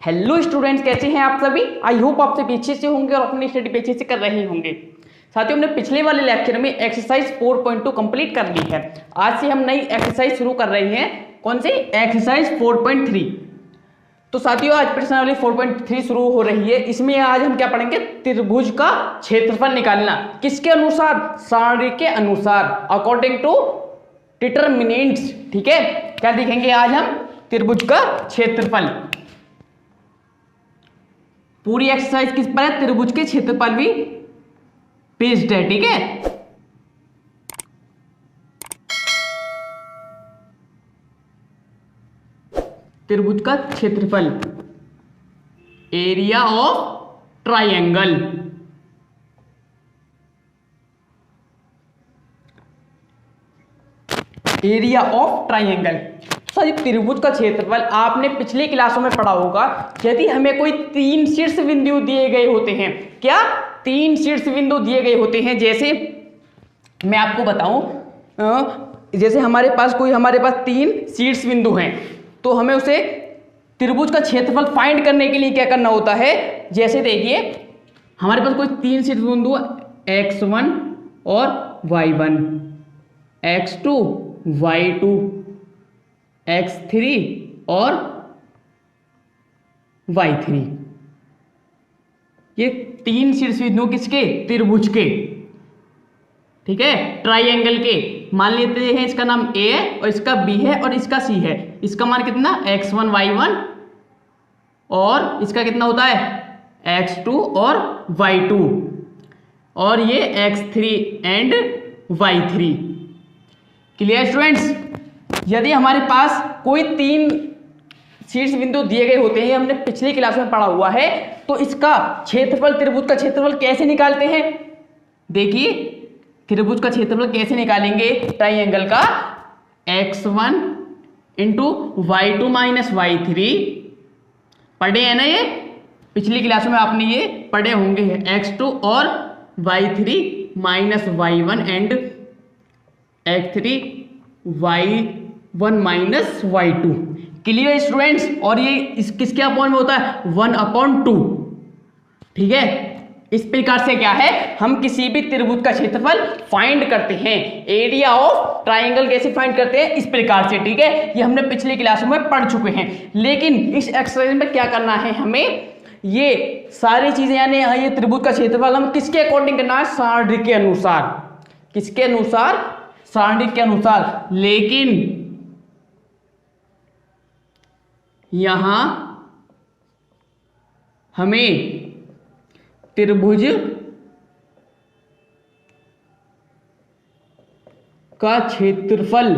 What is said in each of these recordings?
Hello students, कैसे हैं आप सभी। आई होप आप सब अच्छे से होंगे और अपनी स्टडी अच्छे से कर रहे होंगे। साथियों, हमने पिछले वाले लेक्चर में एक्सरसाइज 4.2 कंप्लीट कर ली है। आज से हम नई एक्सरसाइज शुरू कर रहे हैं। कौन सी? एक्सरसाइज 4.3। तो साथियों, आज प्रश्नावली 4.3 शुरू हो रही है। इसमें आज हम क्या पढ़ेंगे? त्रिभुज का क्षेत्रफल निकालना। किसके अनुसार? सारणी के अनुसार, अकॉर्डिंग टू डिटरमिनेंट्स। ठीक है, क्या देखेंगे आज हम? त्रिभुज का क्षेत्रफल। पूरी एक्सरसाइज किस पर है? त्रिभुज के क्षेत्रफल भी बेस्ड है। ठीक है, त्रिभुज का क्षेत्रफल, area of triangle. Area of triangle. Sir, त्रिभुज का क्षेत्रफल आपने पिछली क्लासों में पढ़ा होगा। यदि हमें कोई तीन शीर्ष बिंदु दिए गए होते हैं, क्या? तीन शीर्ष बिंदु दिए गए होते हैं। जैसे मैं आपको बताऊं, जैसे हमारे पास तीन शीर्ष बिंदु हैं, तो हमें उसे त्रिभुज का क्षेत्रफल फाइंड करने के लिए क्या करना होता है? जैसे देखिए, हमारे पास कोई तीन शीर्ष बिंदु x1 और y1, x2 y2, x3 और y3। ये तीन शीर्ष बिंदु किसके? त्रिभुज के। ठीक है, ट्राइएंगल के। मान लेते हैं इसका नाम A है और इसका B है और इसका C है। इसका मान कितना? x1 y1 और इसका कितना होता है? x2 और y2 और ये x3 and y3। Clear students? यदि हमारे पास कोई तीन शीर्ष बिंदु दिए गए होते हैं, हमने पिछली क्लास में पढ़ा हुआ है, तो इसका क्षेत्रफल, त्रिभुज का क्षेत्रफल कैसे निकालते हैं? देखिए, त्रिभुज का क्षेत्रफल कैसे निकालेंगे? ट्राइएंगल का x1 into y2 minus y3 पढ़े हैं ना? ये पिछली क्लास में आपने ये पढ़े होंगे। x2 और y3 minus y1 and x3 y1 minus y2। Clear students? और ये किसके अपॉन में होता है? 1/2। ठीक है, इस प्रकार से क्या है, हम किसी भी त्रिभुज का क्षेत्रफल फाइंड करते हैं। एरिया ऑफ ट्राइंगल कैसे फाइंड करते हैं? इस प्रकार से। ठीक है, ये हमने पिछली क्लासों में पढ़ चुके हैं। लेकिन इस एक्सरसाइज में क्या करना है हमें? ये सारी चीजें, यानी ये त्रिभुज का क्षेत्रफल हम किसके अकॉर्डिंग करना है? सारणी के अनुसार। किसके अनुसार? सारणी के अनुसार। लेकिन यहां हमें त्रिभुज का क्षेत्रफल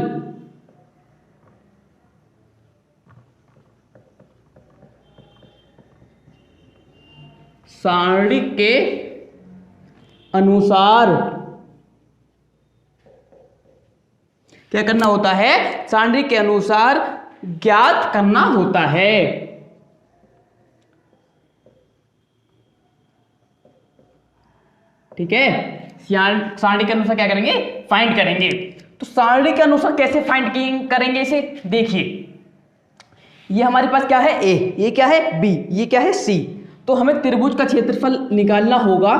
सारणी के अनुसार क्या करना होता है? सारणी के अनुसार ज्ञात करना होता है। ठीक है, सारणी के अनुसार क्या करेंगे? फाइंड करेंगे। तो सारणी के अनुसार कैसे फाइंड करेंगे इसे? देखिए, ये हमारे पास क्या है? A, ये क्या है? B, ये क्या है? C। तो हमें त्रिभुज का क्षेत्रफल निकालना होगा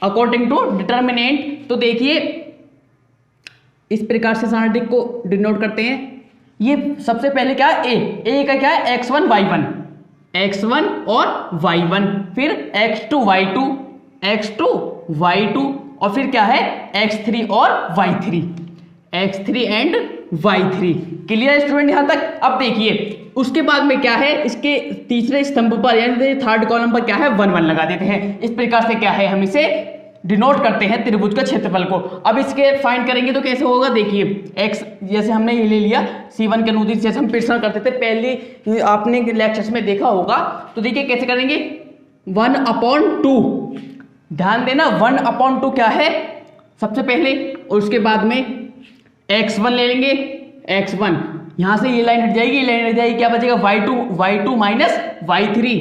अकॉर्डिंग टू डिटरमिनेंट। तो देखिए, इस प्रकार से सारणी को डिनोट करते हैं। ये सबसे पहले क्या है? A का क्या है? x1 y1, x1 और y1, फिर x2 y2, x2 y2 और फिर क्या है? x3 और y3, x3 and y3। Clear student यहां तक? अब देखिए, उसके बाद में क्या है? इसके तीसरे स्तंभ पर यानी थर्ड कॉलम पर क्या है? 1 1 लगा देते हैं। इस प्रकार से क्या है, हम इसे डिनोट करते हैं त्रिभुज का क्षेत्रफल को। अब इसके फाइंड करेंगे तो कैसे होगा? देखिए, x जैसे हमने ये ले लिया C1 के अनुदिश, जैसे हम प्रश्न करते थे पहले, आपने लेक्चर्स में देखा होगा। तो देखिए कैसे करेंगे? 1/2। ध्यान देना, 1/2 क्या है? सबसे पहले, और उसके बाद में x1 ले लेंगे। x1 यहां से ये लाइन हट जाएगी, ये लाइन हट जाएगी, क्या बचेगा? y2 minus y3,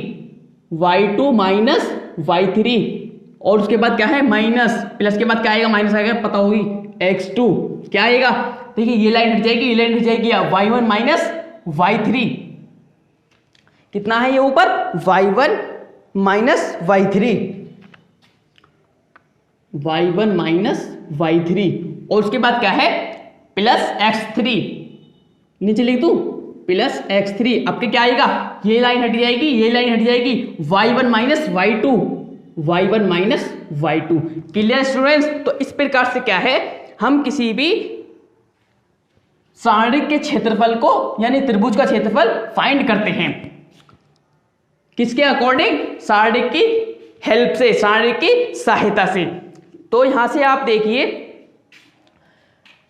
y2 minus y3 और उसके बाद क्या है? माइनस, प्लस के बाद क्या आएगा? माइनस आएगा, पता होगी। x2 क्या आएगा? देखिए, ये लाइन हट जाएगी, ये लाइन हट जाएगी, y1 माइनस y3। कितना है ये ऊपर, y1 minus y3, y1 minus y3, और उसके बाद क्या है प्लस x3, नीचे लिख दूं प्लस x3। अब क्या आएगा, ये लाइन हट जाएगी, ये लाइन हट जाएगी, y1 minus y2, y1 minus y2। Clear students? तो इस प्रकार से क्या है, हम किसी भी सारणिक के क्षेत्रफल को यानी त्रिभुज का क्षेत्रफल फाइंड करते हैं, किसके अकॉर्डिंग, सारणिक की हेल्प से, सारणिक की सहायता से। तो यहां से आप देखिए,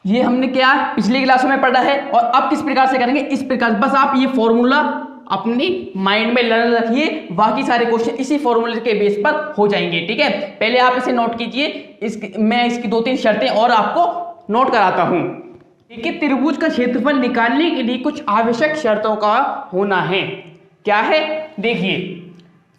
ये हमने क्या पिछली क्लासों में पढ़ा है, और अब किस प्रकार से करेंगे, इस प्रकार, बस आप ये फॉर्मूला अपनी माइंड में लर्न रखिए, बाकी सारे क्वेश्चन इसी फॉर्मूले के बेस पर हो जाएंगे। ठीक है, पहले आप इसे नोट कीजिए, मैं इसकी 2-3 शर्तें और आपको नोट कराता हूं। देखिए, त्रिभुज का क्षेत्रफल निकालने के लिए कुछ आवश्यक शर्तों का होना है। क्या है, देखिए,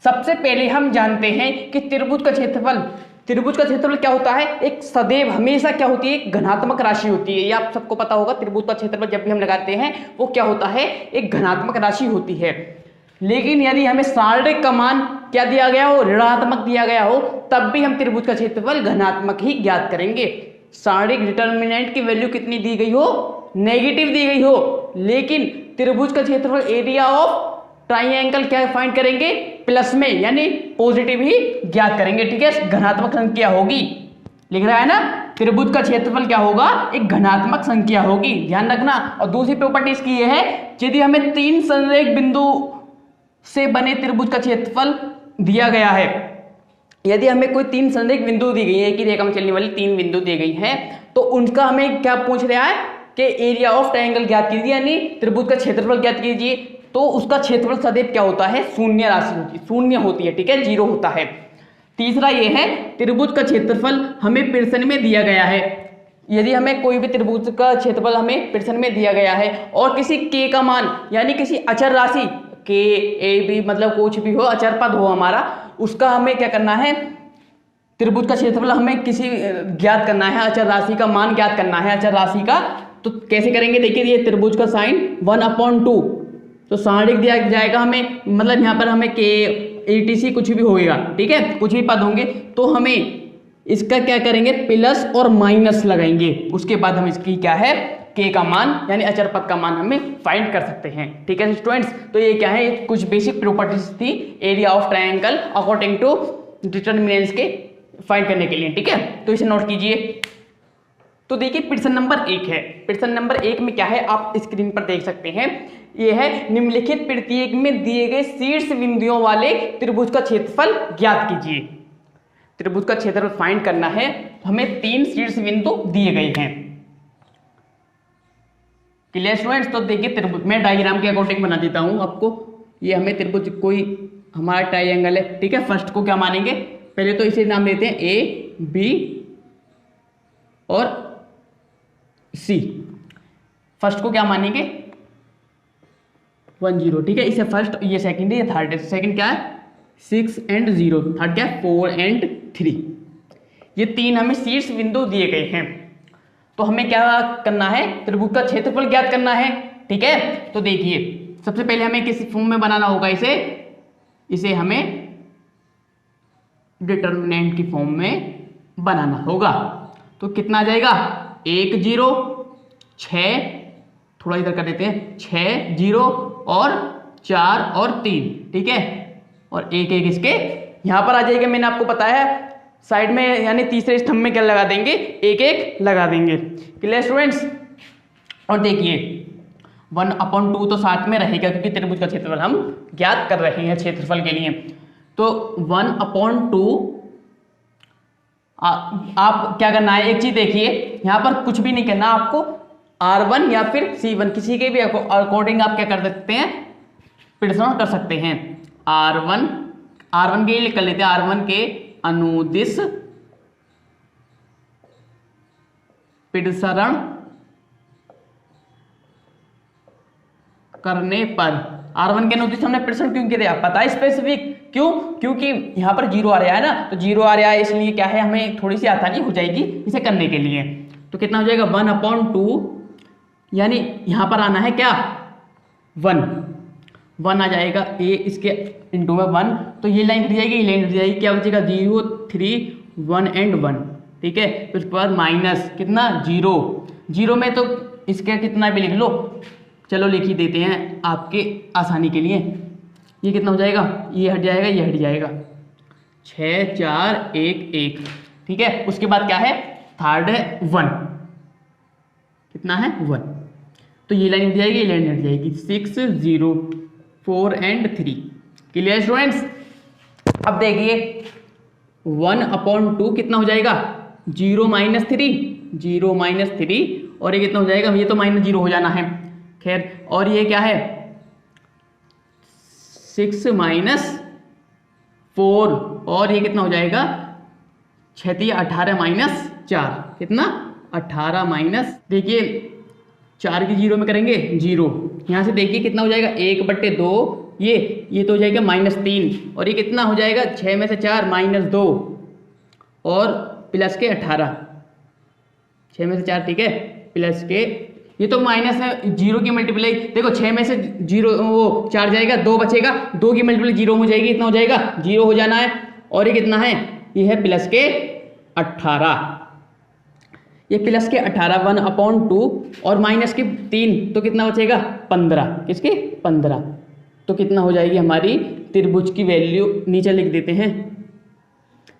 सबसे पहले हम जानते हैं कि त्रिभुज का क्षेत्रफल क्या होता है, एक सदैव हमेशा क्या होती है, एक घनात्मक राशि होती है। ये आप सबको पता होगा, त्रिभुज का क्षेत्रफल जब भी हम लगाते हैं वो क्या होता है, एक घनात्मक राशि होती है। लेकिन यदि हमें सारणिक का मान क्या दिया गया हो, ऋणात्मक दिया गया हो, तब भी हम त्रिभुज का क्षेत्रफल घनात्मक ही ज्ञात करेंगे। सारणिक डिटर्मिनेंट की वैल्यू कितनी दी गई हो, नेगेटिव दी गई हो, लेकिन त्रिभुज का क्षेत्रफल एरिया ऑफ ट्राइंगल क्या फाइंड करेंगे, प्लस में यानी पॉजिटिव ही ज्ञात करेंगे। ठीक है, घनात्मक संख्या होगी, लिख रहा है ना, त्रिभुज का क्षेत्रफल क्या होगा, एक घनात्मक संख्या होगी, ध्यान रखना। और दूसरी प्रॉपर्टी इसकी ये है, यदि हमें 3 संरेख बिंदु से बने त्रिभुज का क्षेत्रफल दिया गया है, यदि हमें कोई 3 संरेख बिंदु दी गई है, एक ही रेखा में चलने वाली 3 बिंदु दी गई है, तो उनका हमें क्या पूछ रहा है कि एरिया ऑफ ट्राइंगल ज्ञात कीजिए, यानी त्रिभुज का क्षेत्रफल ज्ञात कीजिए। तो उसका क्षेत्रफल सदैव क्या होता है, शून्य राशि होती है, शून्य होती है। ठीक है, 0 होता है। तीसरा ये है, त्रिभुज का क्षेत्रफल हमें प्रश्न में दिया गया है। यदि हमें कोई भी त्रिभुज का क्षेत्रफल हमें प्रश्न में दिया गया है और किसी k का मान यानी किसी अचर राशि k a b मतलब कुछ भी हो, अचर पद हो हमारा, उसका हमें क्या करना है, त्रिभुज का क्षेत्रफल हमें किसी ज्ञात करना है, अचर राशि का मान ज्ञात करना है, अचर राशि का। तो कैसे करेंगे, देखिए, ये त्रिभुज का साइन 1/2, तो सारणिक दिया जाएगा हमें, मतलब यहाँ पर हमें k etc कुछ भी होगा। ठीक है, कुछ भी पद होंगे, तो हमें इसका क्या करेंगे, प्लस और माइनस लगाएंगे। उसके बाद हम इसकी क्या है, k का मान यानी अचर पद का मान हमें फाइंड कर सकते हैं। ठीक है स्टूडेंट्स, तो ये क्या है, कुछ बेसिक प्रॉपर्टीज थी area of triangle according to determinants के फाइंड करने के लिए। ठीक है, तो इसे नोट कीजिए। तो देखिए, प्रश्न नंबर 1 है। प्रश्न नंबर 1 में क्या है, आप स्क्रीन पर देख सकते हैं, ये है, निम्नलिखित प्रत्येक में दिए गए शीर्ष बिंदुओं वाले त्रिभुज का क्षेत्रफल ज्ञात कीजिए। त्रिभुज का क्षेत्रफल फाइंड करना है, हमें 3 शीर्ष बिंदु दिए गए हैं। Clear students? तो देखिए, त्रिभुज मैं डायग्राम के अकॉर्डिंग बना देता हूं आपको। ये हमें त्रिभुज कोई हमारा ट्रायंगल है। ठीक है, फर्स्ट को क्या मानेंगे, पहले तो इसे नाम देते हैं ए बी और सी। फर्स्ट को क्या मानेंगे, 1 0। ठीक है, इसे फर्स्ट, ये सेकंड है, ये थर्ड है। सेकंड क्या है, 6 and 0, थर्ड क्या है, 4 and 3। ये 3 हमें शीर्ष बिंदु दिए गए हैं। तो हमें क्या करना है, त्रिभुज का क्षेत्रफल ज्ञात करना है। ठीक है, तो देखिए, सबसे पहले हमें किस फॉर्म में बनाना होगा, इसे हमें डिटर्मिनेंट की फॉर्म में बनाना होगा। तो कितना आ जाएगा, 1 0 6, थोड़ा इधर कर देते हैं, 6 0 और 4 और 3। ठीक है, और 1 1 इसके यहां पर आ जाएगा। मैंने आपको बताया साइड में यानी तीसरे स्तंभ में क्या लगा देंगे, 1 1 लगा देंगे। Clear students? और देखिए, 1/2 तो साथ में रहेगा क्योंकि त्रिभुज का क्षेत्रफल हम ज्ञात कर रहे हैं क्षेत्रफल के लिए। तो 1/2 आप क्या करना है, एक चीज देखिए, यहां पर कुछ भी नहीं करना आपको, R1 या फिर C1 किसी के भी अकॉर्डिंग आप क्या कर सकते हैं, प्रश्न कर सकते हैं। R1 के लिए कर लेते हैं, R1 के अनुदिश प्रसरण करने पर, R1 के अनुदिश हमने प्रसरण क्यों किया, पता है स्पेसिफिक क्यों, क्योंकि यहां पर 0 आ रहा है ना, तो 0 आ रहा है, इसलिए क्या है, हमें थोड़ी सी आसानी हो जाएगी इसे करने के लिए। तो कितना हो जाएगा, 1/2 यानी यहां पर आना है क्या, 1, 1 आ जाएगा, ए इसके इंटू में 1, तो ये लाइन हट जाएगी, ये लाइन हट जाएगी, क्या बचेगा 0 3 1 एंड 1, ठीक है। फिर उसके बाद माइनस कितना 0, 0 में तो इसका कितना भी लिख लो, चलो लिख ही देते हैं आपके आसानी के लिए। ये कितना हो जाएगा, ये हट जाएगा, ये हट जाएगा, 6 4 1 1, ठीक है। उसके बाद क्या है, थर्ड है 1, कितना है 1, तो ये लाइन हट जाएगी, ये लाइन हट जाएगी, 6 0 4 एंड 3। Clear students. अब देखिए 1/2 कितना हो जाएगा, 0 - 3, 0 - 3, और ये कितना हो जाएगा, ये तो -0 हो जाना है, खैर। और ये क्या है 6 - 4, और ये कितना हो जाएगा 6 18 - 4, कितना 18 माइनस, देखिए 4 की 0 में करेंगे 0, यहाँ से देखिए कितना हो जाएगा 1/2, ये तो हो जाएगा -3, और ये कितना हो जाएगा 6 में से 4 -2 और प्लस के 18, 6 में से 4, ठीक है, प्लस के, ये तो माइनस है, 0 की मल्टीप्लाई देखो 6 में से 0 वो 4 जाएगा, 2 बचेगा, 2 की मल्टीप्लाई 0 हो जाएगी, इतना हो जाएगा 0 हो जाना है, और ये कितना है, ये है प्लस के 18, ये प्लस के 18 1/2 और माइनस के 3, तो कितना बचेगा 15, किसके 15, तो कितना हो जाएगी हमारी त्रिभुज की वैल्यू, नीचे लिख देते हैं,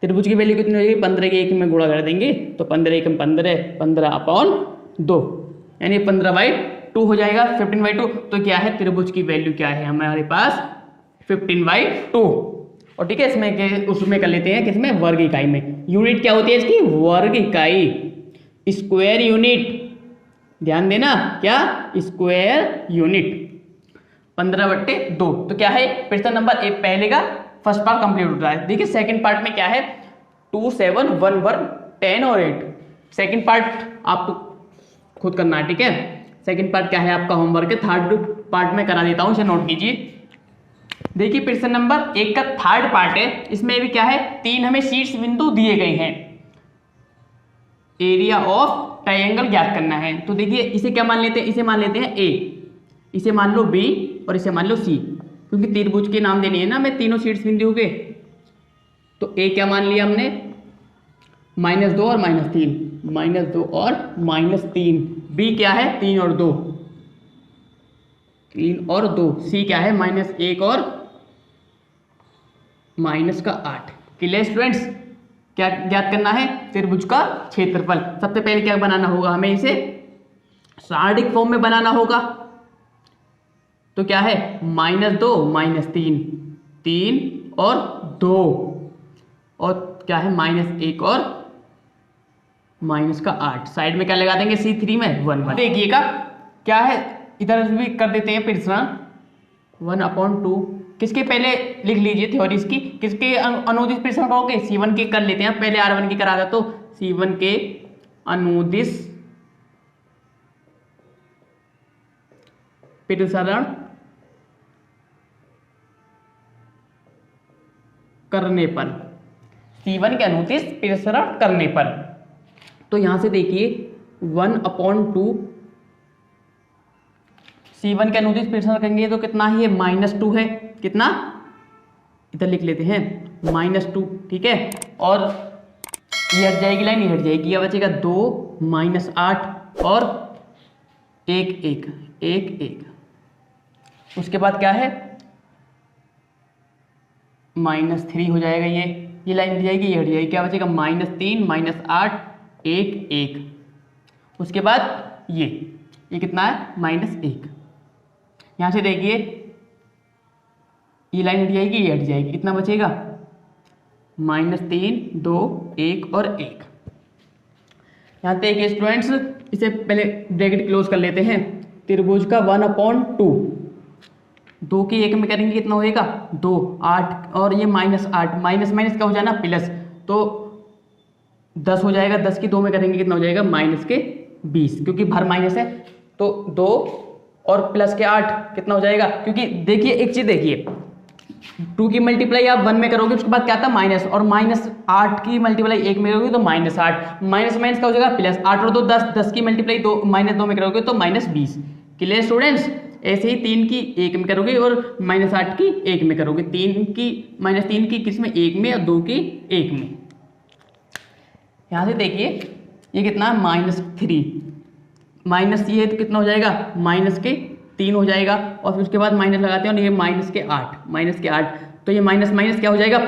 त्रिभुज की वैल्यू कितनी हो जाएगी, 15 के 1 में गुणा कर देंगे, तो 15 1 15, 15/2, यानी 15/2 हो जाएगा, 15/2, तो क्या है त्रिभुज की वैल्यू क्या है हमारे पास 15/2, और ठीक है, इसमें उसमें कर लेते हैं किसमें, वर्ग इकाई में। यूनिट क्या होती है इसकी, वर्ग इकाई, स्क्वायर यूनिट, ध्यान देना, क्या स्क्वायर यूनिट, 15/2, तो क्या है प्रश्न नंबर एक पहले का फर्स्ट पार्ट कंप्लीट हो रहा है। देखिए सेकंड पार्ट में क्या है 2 7 1 1 10 और 8, सेकंड पार्ट आप खुद करना है, ठीक है। सेकंड पार्ट क्या है आपका होमवर्क है, थर्ड पार्ट में करा देता हूं, इसे नोट कीजिए। देखिए प्रश्न नंबर 1 का थर्ड पार्ट है, इसमें भी क्या है 3 हमें शीर्ष बिंदु दिए गए हैं, एरिया ऑफ ट्रायंगल ज्ञात करना है। तो देखिए इसे क्या मान लेते हैं, इसे मान लेते हैं ए, इसे मान लो बी और इसे मान लो सी, क्योंकि त्रिभुज के नाम देने हैं ना हमें तीनों शीर्ष बिंदु के। तो ए क्या मान लिया हमने -2 और -3, -2 और -3, बी क्या है 3 और 2, 3 और 2, सी क्या है -1 और -8। क्लियर स्टूडेंट्स, क्या ज्ञात करना है त्रिभुज का क्षेत्रफल। सबसे पहले क्या बनाना होगा हमें, इसे सारणिक फॉर्म में बनाना होगा, तो क्या है -2 -3, 3 और 2, और क्या है -1 और -8, साइड में क्या लगा देंगे C3 में 1 1। देखिएगा क्या है, इधर भी कर देते हैं प्रश्न 1/2, किसके पहले लिख लीजिए थ्योरीज की, किसके अनुदिश प्रश्न कहोगे, C1 के कर लेते हैं, पहले R1 की करा था, तो C1 के अनुदिश प्रसारण करने पर, C1 के अनुदिश प्रसारण करने पर, तो यहां से देखिए 1/2, C1 के अनुदिश प्रसारण करेंगे तो कितना ही है -2 है, कितना इधर लिख लेते हैं -2, ठीक है, और ये हट जाएगी लाइन, ये हट जाएगी, क्या बचेगा 2 -8 और 1 1 1 1, उसके बाद क्या है -3 हो जाएगा, ये लाइन हट जाएगी, ये हट जाएगी, क्या बचेगा -3 -8 1 1, उसके बाद ये कितना है -1, यहाँ से देखिए ये लाइन हट जाएगी, ये हट जाएगी, कितना बचेगा -3 2 1 और 1। यहाँ देखिए स्टूडेंट्स, इसे पहले ब्रैकेट क्लोज कर लेते हैं, त्रिभुज का 1/2, 2 की 1 में करेंगे कितना होएगा 2 8, और ये -8, माइनस माइनस क्या हो जाना प्लस, तो 10 हो जाएगा, 10 की 2 में करेंगे कितना हो जाएगा -20, क्योंकि भर माइनस है, तो 2 और प्लस के 8 कितना हो जाएगा, क्योंकि देखिए एक चीज देखिए 2 की मल्टीप्लाई आप 1 में करोगे उसके बाद क्या आता माइनस, और -8 की मल्टीप्लाई 1 में करोगे तो -8, माइनस माइनस क्या हो जाएगा प्लस, 8 और 2 10, 10 की मल्टीप्लाई 2 -2 में करोगे तो -20। क्लियर स्टूडेंट्स, ऐसे ही 3 की 1 में करोगे और -8 की 1 में करोगे, 3 की किस में, 1 में, और 2 की 1 में। यहाँ से देखिए ये कितना है, -3, माइनस ये तो कितना हो जाएगा, -3 हो जाएगा, और फिर उसके बाद माइनस लगाते हैं और ये -8, तो ये माइनस माइनस क्या हो जाएगा,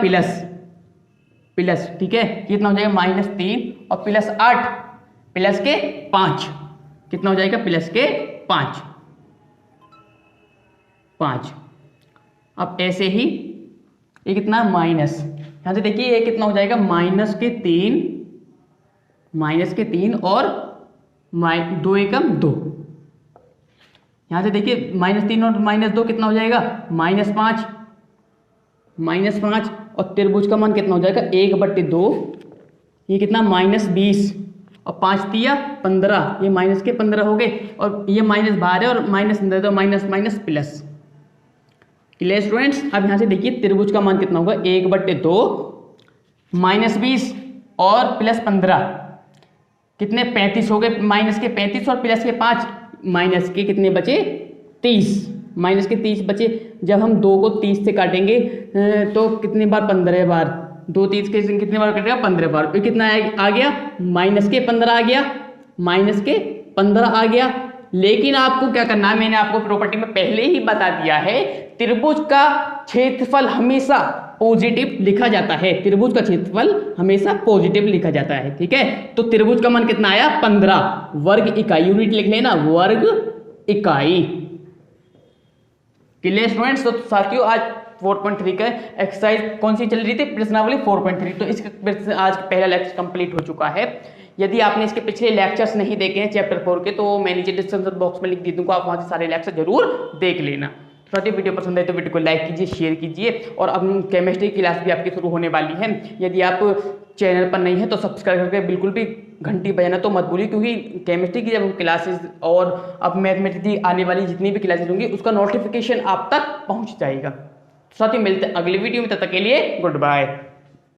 प्लस, ठीक है, कितना हो जाएगा, -3 और +8 +5, कितना हो जाएगा, +5। अब ऐसे ही ये कितना माइनस, यहाँ से देखिए ये कितना हो जाएगा, -3 और 2 एकम 2। यहाँ से देखिए -3 और -2 कितना हो जाएगा, -5, और त्रिभुज का मान कितना हो जाएगा, 1/2, ये कितना -20, और 5 तिया 15, ये -15 हो गए, और ये माइनस बाहर है और माइनस अंदर, तो माइनस प्लस। Clear students. अब यहाँ से देखिए त्रिभुज का मान कितना होगा, 1/2 -20 और +15 कितने, 35 हो गए, -35 और +5, माइनस के कितने बचे, 30 बचे। जब हम 2 को 30 से काटेंगे तो कितने बार, 15 बार, 2 30 के कितने बार कटेगा, 15 बार, तो कितना आ गया, -15 आ गया। लेकिन आपको क्या करना है, मैंने आपको प्रॉपर्टी में पहले ही बता दिया है, त्रिभुज का क्षेत्रफल हमेशा पॉजिटिव लिखा जाता है, ठीक है। तो त्रिभुज का मान कितना आया, 15 वर्ग इकाई, यूनिट लिख लेना, वर्ग इकाई। Clear students. तो साथियों आज 4.3 का एक्सरसाइज कौन सी चल रही थी, प्रश्नावली 4.3, तो इसका आज पहला लेक्चर कंप्लीट हो चुका है। यदि आपने इसके पिछले लेक्चर्स नहीं देखे हैं चैप्टर 4 के, तो मैं नीचे डिस्क्रिप्शन बॉक्स में लिख दे दूंगा, आप वहां से सारे लेक्चर जरूर देख लेना। साथियों वीडियो पसंद है तो वीडियो को लाइक कीजिए, शेयर कीजिए, और अब केमिस्ट्री की क्लास भी आपकी शुरू होने वाली है। यदि आप चैनल पर नहीं है तो सब्सक्राइब करके बिल्कुल भी घंटी बजाना तो मत भूलिए, क्योंकि केमिस्ट्री की जब क्लासेस और अब मैथमेटिक्स की आने वाली जितनी भी क्लासेस होंगी उसका नोटिफिकेशन आप तक पहुंच जाएगा। साथियों मिलते हैं अगली वीडियो में, तब तक के लिए गुड बाय।